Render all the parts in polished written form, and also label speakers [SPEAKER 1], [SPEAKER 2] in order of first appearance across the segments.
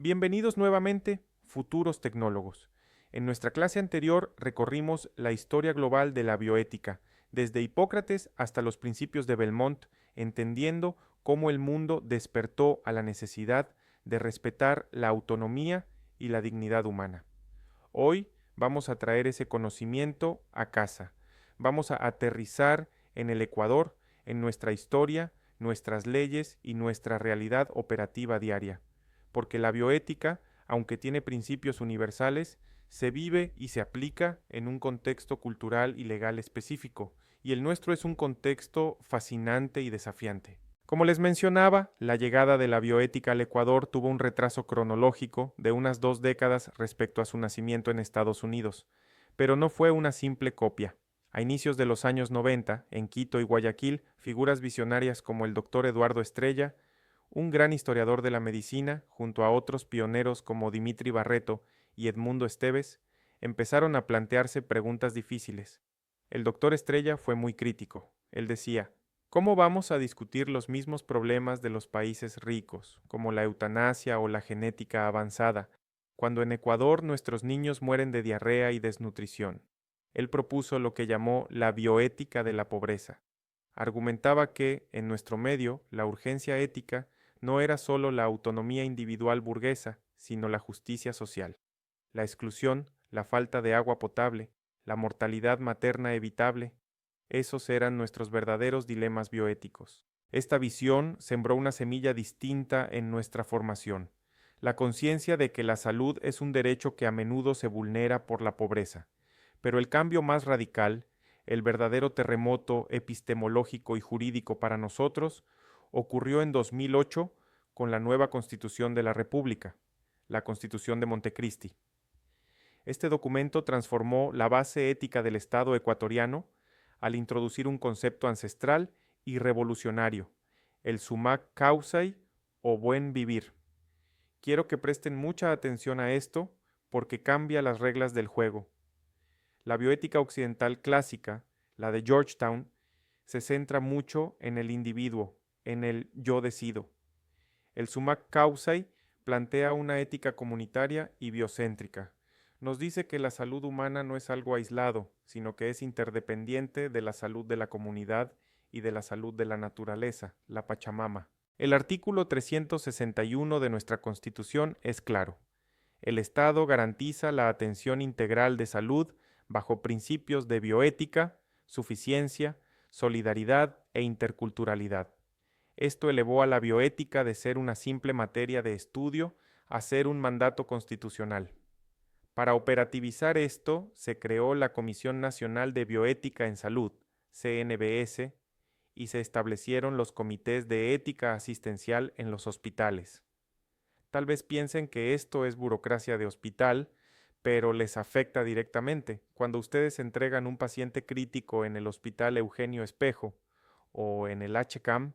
[SPEAKER 1] Bienvenidos nuevamente, futuros tecnólogos. En nuestra clase anterior recorrimos la historia global de la bioética, desde Hipócrates hasta los principios de Belmont, entendiendo cómo el mundo despertó a la necesidad de respetar la autonomía y la dignidad humana. Hoy vamos a traer ese conocimiento a casa. Vamos a aterrizar en el Ecuador, en nuestra historia, nuestras leyes y nuestra realidad operativa diaria. Porque la bioética, aunque tiene principios universales, se vive y se aplica en un contexto cultural y legal específico, y el nuestro es un contexto fascinante y desafiante. Como les mencionaba, la llegada de la bioética al Ecuador tuvo un retraso cronológico de unas 2 décadas respecto a su nacimiento en Estados Unidos, pero no fue una simple copia. A inicios de los años 90, en Quito y Guayaquil, figuras visionarias como el doctor Eduardo Estrella, un gran historiador de la medicina, junto a otros pioneros como Dimitri Barreto y Edmundo Esteves, empezaron a plantearse preguntas difíciles. El doctor Estrella fue muy crítico. Él decía: ¿cómo vamos a discutir los mismos problemas de los países ricos, como la eutanasia o la genética avanzada, cuando en Ecuador nuestros niños mueren de diarrea y desnutrición? Él propuso lo que llamó la bioética de la pobreza. Argumentaba que, en nuestro medio, la urgencia ética no era solo la autonomía individual burguesa, sino la justicia social. La exclusión, la falta de agua potable, la mortalidad materna evitable, esos eran nuestros verdaderos dilemas bioéticos. Esta visión sembró una semilla distinta en nuestra formación, la conciencia de que la salud es un derecho que a menudo se vulnera por la pobreza. Pero el cambio más radical, el verdadero terremoto epistemológico y jurídico para nosotros, ocurrió en 2008 con la nueva Constitución de la República, la Constitución de Montecristi. Este documento transformó la base ética del Estado ecuatoriano al introducir un concepto ancestral y revolucionario, el summa causae o buen vivir. Quiero que presten mucha atención a esto porque cambia las reglas del juego. La bioética occidental clásica, la de Georgetown, se centra mucho en el individuo, en el yo decido. El summa causae plantea una ética comunitaria y biocéntrica. Nos dice que la salud humana no es algo aislado, sino que es interdependiente de la salud de la comunidad y de la salud de la naturaleza, la Pachamama. El artículo 361 de nuestra Constitución es claro. El Estado garantiza la atención integral de salud bajo principios de bioética, suficiencia, solidaridad e interculturalidad. Esto elevó a la bioética de ser una simple materia de estudio a ser un mandato constitucional. Para operativizar esto, se creó la Comisión Nacional de Bioética en Salud, CNBS, y se establecieron los comités de ética asistencial en los hospitales. Tal vez piensen que esto es burocracia de hospital, pero les afecta directamente. Cuando ustedes entregan un paciente crítico en el Hospital Eugenio Espejo o en el HCAM,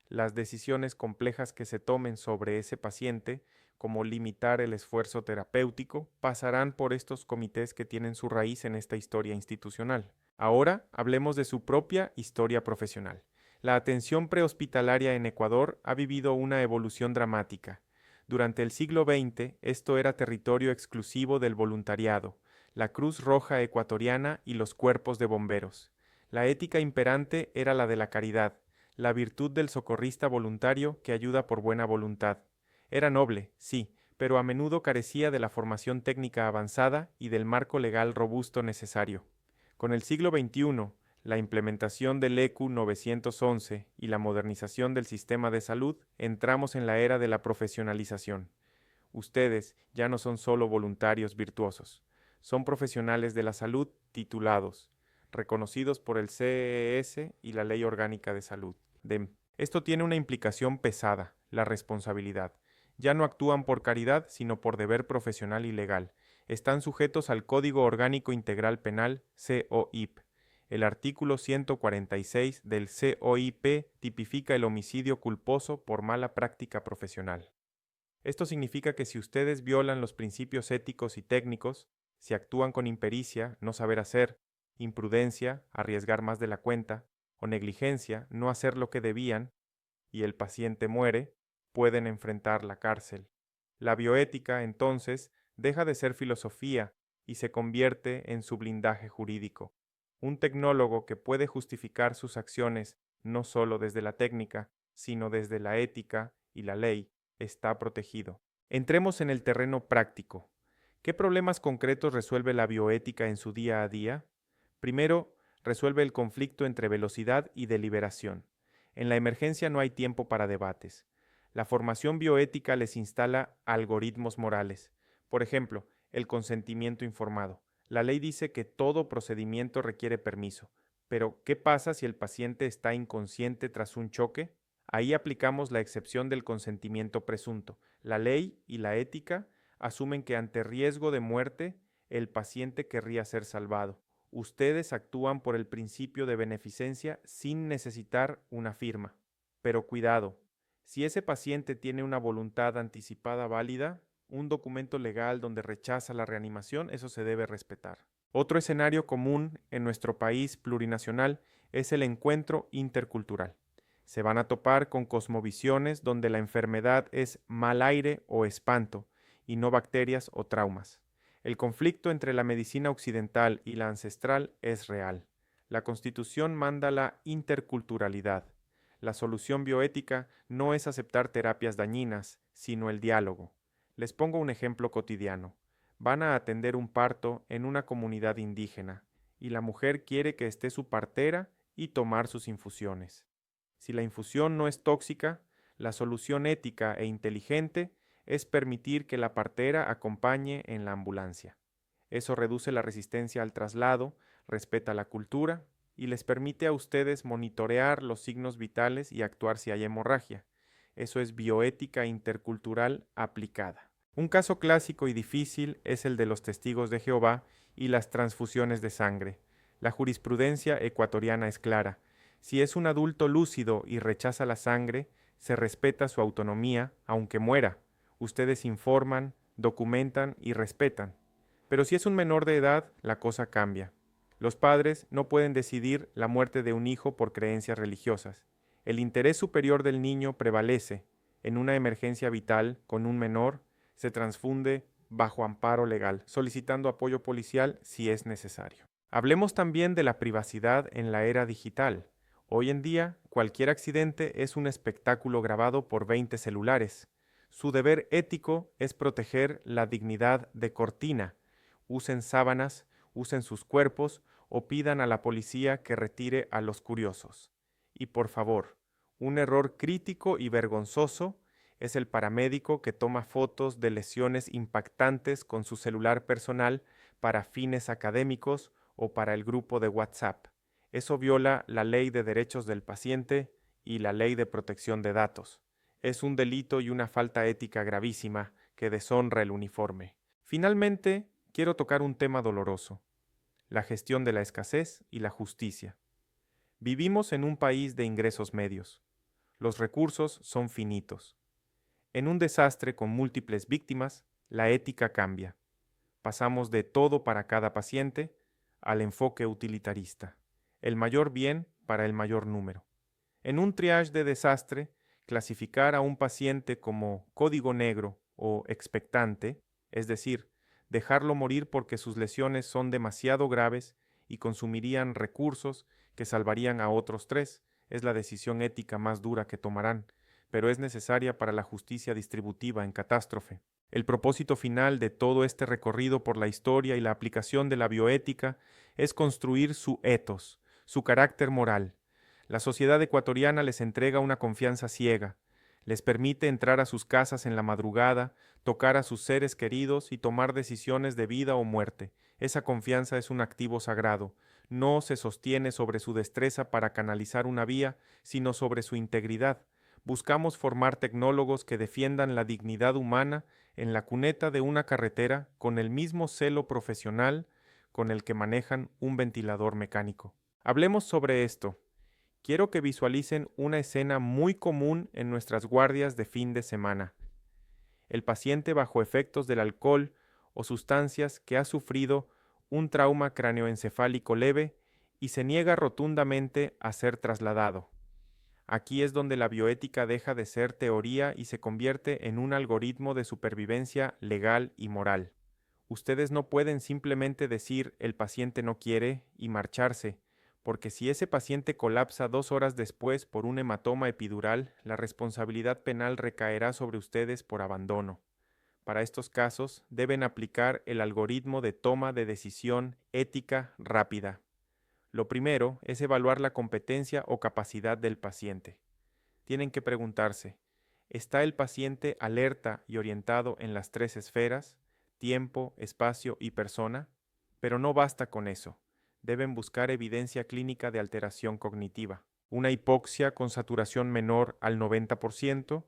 [SPEAKER 1] las decisiones complejas que se tomen sobre ese paciente, como limitar el esfuerzo terapéutico, pasarán por estos comités que tienen su raíz en esta historia institucional. Ahora hablemos de su propia historia profesional. La atención prehospitalaria en Ecuador ha vivido una evolución dramática. Durante el siglo XX, esto era territorio exclusivo del voluntariado, la Cruz Roja Ecuatoriana y los cuerpos de bomberos. La ética imperante era la de la caridad, la virtud del socorrista voluntario que ayuda por buena voluntad. Era noble, sí, pero a menudo carecía de la formación técnica avanzada y del marco legal robusto necesario. Con el siglo XXI, la implementación del EQ 911 y la modernización del sistema de salud, entramos en la era de la profesionalización. Ustedes ya no son solo voluntarios virtuosos, son profesionales de la salud titulados, reconocidos por el CES y la Ley Orgánica de Salud. Esto tiene una implicación pesada, la responsabilidad. Ya no actúan por caridad, sino por deber profesional y legal. Están sujetos al Código Orgánico Integral Penal, COIP. El artículo 146 del COIP tipifica el homicidio culposo por mala práctica profesional. Esto significa que si ustedes violan los principios éticos y técnicos, si actúan con impericia, no saber hacer, imprudencia, arriesgar más de la cuenta, o negligencia, no hacer lo que debían, y el paciente muere, pueden enfrentar la cárcel. La bioética, entonces, deja de ser filosofía y se convierte en su blindaje jurídico. Un tecnólogo que puede justificar sus acciones no solo desde la técnica, sino desde la ética y la ley, está protegido. Entremos en el terreno práctico. ¿Qué problemas concretos resuelve la bioética en su día a día? Primero, resuelve el conflicto entre velocidad y deliberación. En la emergencia no hay tiempo para debates. La formación bioética les instala algoritmos morales. Por ejemplo, el consentimiento informado. La ley dice que todo procedimiento requiere permiso, pero ¿qué pasa si el paciente está inconsciente tras un choque? Ahí aplicamos la excepción del consentimiento presunto. La ley y la ética asumen que ante riesgo de muerte, el paciente querría ser salvado. Ustedes actúan por el principio de beneficencia sin necesitar una firma. Pero cuidado, si ese paciente tiene una voluntad anticipada válida, un documento legal donde rechaza la reanimación, eso se debe respetar. Otro escenario común en nuestro país plurinacional es el encuentro intercultural. Se van a topar con cosmovisiones donde la enfermedad es mal aire o espanto y no bacterias o traumas. El conflicto entre la medicina occidental y la ancestral es real. La Constitución manda la interculturalidad. La solución bioética no es aceptar terapias dañinas, sino el diálogo. Les pongo un ejemplo cotidiano. Van a atender un parto en una comunidad indígena y la mujer quiere que esté su partera y tomar sus infusiones. Si la infusión no es tóxica, la solución ética e inteligente es permitir que la partera acompañe en la ambulancia. Eso reduce la resistencia al traslado, respeta la cultura y les permite a ustedes monitorear los signos vitales y actuar si hay hemorragia. Eso es bioética intercultural aplicada. Un caso clásico y difícil es el de los testigos de Jehová y las transfusiones de sangre. La jurisprudencia ecuatoriana es clara. Si es un adulto lúcido y rechaza la sangre, se respeta su autonomía, aunque muera. Ustedes informan, documentan y respetan. Pero si es un menor de edad, la cosa cambia. Los padres no pueden decidir la muerte de un hijo por creencias religiosas. El interés superior del niño prevalece. En una emergencia vital con un menor, se transfunde bajo amparo legal, solicitando apoyo policial si es necesario. Hablemos también de la privacidad en la era digital. Hoy en día, cualquier accidente es un espectáculo grabado por 20 celulares. Su deber ético es proteger la dignidad de Cortina. Usen sábanas, usen sus cuerpos o pidan a la policía que retire a los curiosos. Y por favor, un error crítico y vergonzoso es el paramédico que toma fotos de lesiones impactantes con su celular personal para fines académicos o para el grupo de WhatsApp. Eso viola la ley de derechos del paciente y la ley de protección de datos. Es un delito y una falta ética gravísima que deshonra el uniforme. Finalmente, quiero tocar un tema doloroso: la gestión de la escasez y la justicia. Vivimos en un país de ingresos medios. Los recursos son finitos. En un desastre con múltiples víctimas, la ética cambia. Pasamos de todo para cada paciente al enfoque utilitarista. El mayor bien para el mayor número. En un triage de desastre, clasificar a un paciente como código negro o expectante, es decir, dejarlo morir porque sus lesiones son demasiado graves y consumirían recursos que salvarían a otros 3, es la decisión ética más dura que tomarán, pero es necesaria para la justicia distributiva en catástrofe. El propósito final de todo este recorrido por la historia y la aplicación de la bioética es construir su ethos, su carácter moral. La sociedad ecuatoriana les entrega una confianza ciega, les permite entrar a sus casas en la madrugada, tocar a sus seres queridos y tomar decisiones de vida o muerte. Esa confianza es un activo sagrado. No se sostiene sobre su destreza para canalizar una vía, sino sobre su integridad. Buscamos formar tecnólogos que defiendan la dignidad humana en la cuneta de una carretera con el mismo celo profesional con el que manejan un ventilador mecánico. Hablemos sobre esto. Quiero que visualicen una escena muy común en nuestras guardias de fin de semana. El paciente bajo efectos del alcohol o sustancias que ha sufrido un trauma cráneoencefálico leve y se niega rotundamente a ser trasladado. Aquí es donde la bioética deja de ser teoría y se convierte en un algoritmo de supervivencia legal y moral. Ustedes no pueden simplemente decir el paciente no quiere y marcharse, porque si ese paciente colapsa 2 horas después por un hematoma epidural, la responsabilidad penal recaerá sobre ustedes por abandono. Para estos casos, deben aplicar el algoritmo de toma de decisión ética rápida. Lo primero es evaluar la competencia o capacidad del paciente. Tienen que preguntarse, ¿está el paciente alerta y orientado en las 3 esferas, tiempo, espacio y persona? Pero no basta con eso. Deben buscar evidencia clínica de alteración cognitiva. Una hipoxia con saturación menor al 90%,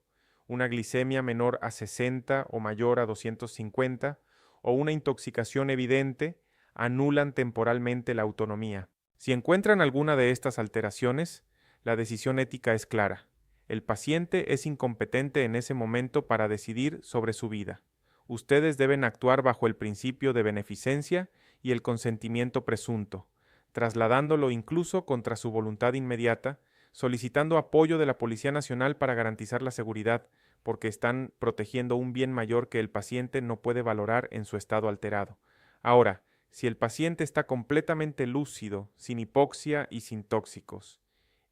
[SPEAKER 1] una glicemia menor a 60 o mayor a 250, o una intoxicación evidente anulan temporalmente la autonomía. Si encuentran alguna de estas alteraciones, la decisión ética es clara. El paciente es incompetente en ese momento para decidir sobre su vida. Ustedes deben actuar bajo el principio de beneficencia y el consentimiento presunto, trasladándolo incluso contra su voluntad inmediata, solicitando apoyo de la Policía Nacional para garantizar la seguridad, porque están protegiendo un bien mayor que el paciente no puede valorar en su estado alterado. Ahora, si el paciente está completamente lúcido, sin hipoxia y sin tóxicos,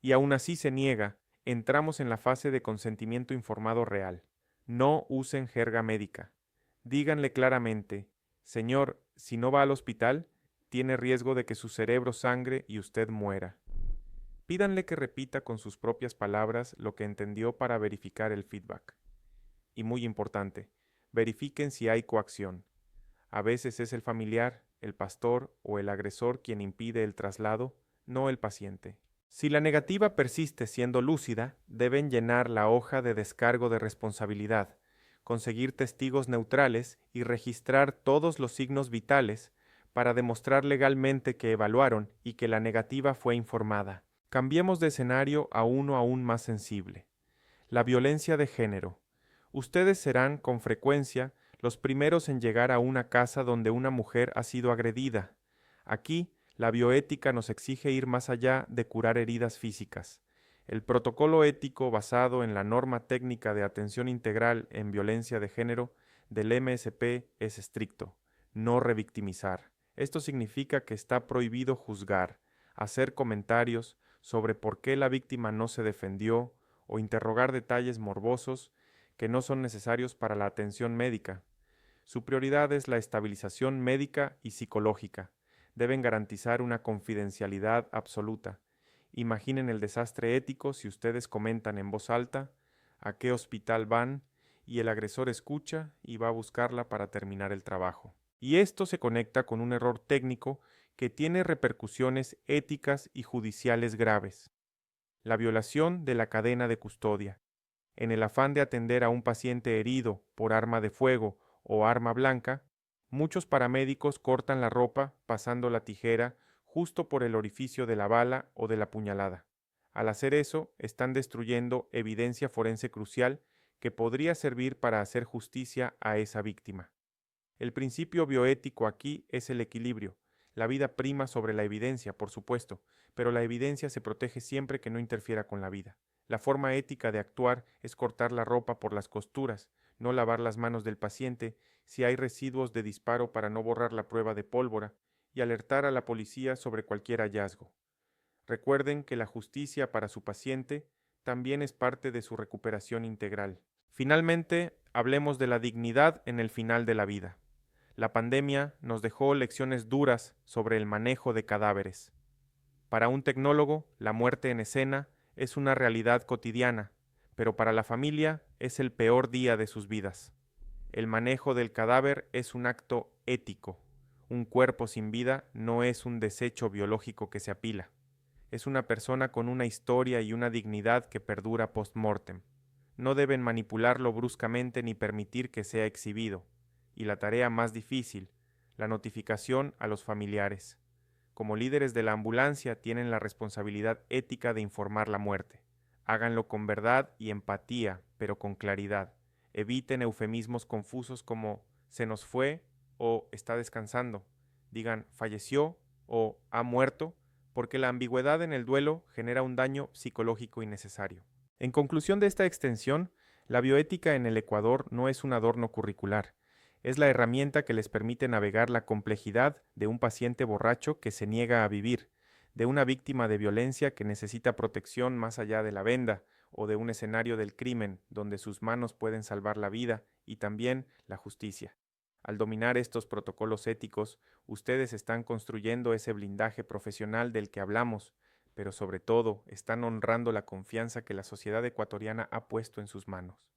[SPEAKER 1] y aún así se niega, entramos en la fase de consentimiento informado real. No usen jerga médica. Díganle claramente, señor, si no va al hospital, tiene riesgo de que su cerebro sangre y usted muera. Pídanle que repita con sus propias palabras lo que entendió para verificar el feedback. Y muy importante, verifiquen si hay coacción. A veces es el familiar, el pastor o el agresor quien impide el traslado, no el paciente. Si la negativa persiste siendo lúcida, deben llenar la hoja de descargo de responsabilidad, conseguir testigos neutrales y registrar todos los signos vitales para demostrar legalmente que evaluaron y que la negativa fue informada. Cambiemos de escenario a uno aún más sensible. La violencia de género. Ustedes serán, con frecuencia, los primeros en llegar a una casa donde una mujer ha sido agredida. Aquí, la bioética nos exige ir más allá de curar heridas físicas. El protocolo ético basado en la norma técnica de atención integral en violencia de género del MSP es estricto: no revictimizar. Esto significa que está prohibido juzgar, hacer comentarios sobre por qué la víctima no se defendió o interrogar detalles morbosos que no son necesarios para la atención médica. Su prioridad es la estabilización médica y psicológica. Deben garantizar una confidencialidad absoluta. Imaginen el desastre ético si ustedes comentan en voz alta a qué hospital van y el agresor escucha y va a buscarla para terminar el trabajo. Y esto se conecta con un error técnico que tiene repercusiones éticas y judiciales graves: la violación de la cadena de custodia. En el afán de atender a un paciente herido por arma de fuego o arma blanca, muchos paramédicos cortan la ropa pasando la tijera justo por el orificio de la bala o de la puñalada. Al hacer eso, están destruyendo evidencia forense crucial que podría servir para hacer justicia a esa víctima. El principio bioético aquí es el equilibrio. La vida prima sobre la evidencia, por supuesto, pero la evidencia se protege siempre que no interfiera con la vida. La forma ética de actuar es cortar la ropa por las costuras, no lavar las manos del paciente si hay residuos de disparo para no borrar la prueba de pólvora, y alertar a la policía sobre cualquier hallazgo. Recuerden que la justicia para su paciente también es parte de su recuperación integral. Finalmente, hablemos de la dignidad en el final de la vida. La pandemia nos dejó lecciones duras sobre el manejo de cadáveres. Para un tecnólogo, la muerte en escena es una realidad cotidiana, pero para la familia es el peor día de sus vidas. El manejo del cadáver es un acto ético. Un cuerpo sin vida no es un desecho biológico que se apila. Es una persona con una historia y una dignidad que perdura post-mortem. No deben manipularlo bruscamente ni permitir que sea exhibido. Y la tarea más difícil, la notificación a los familiares. Como líderes de la ambulancia tienen la responsabilidad ética de informar la muerte. Háganlo con verdad y empatía, pero con claridad. Eviten eufemismos confusos como se nos fue o está descansando. Digan falleció o ha muerto porque la ambigüedad en el duelo genera un daño psicológico innecesario. En conclusión de esta extensión, la bioética en el Ecuador no es un adorno curricular, es la herramienta que les permite navegar la complejidad de un paciente borracho que se niega a vivir, de una víctima de violencia que necesita protección más allá de la venda, o de un escenario del crimen donde sus manos pueden salvar la vida y también la justicia. Al dominar estos protocolos éticos, ustedes están construyendo ese blindaje profesional del que hablamos, pero sobre todo están honrando la confianza que la sociedad ecuatoriana ha puesto en sus manos.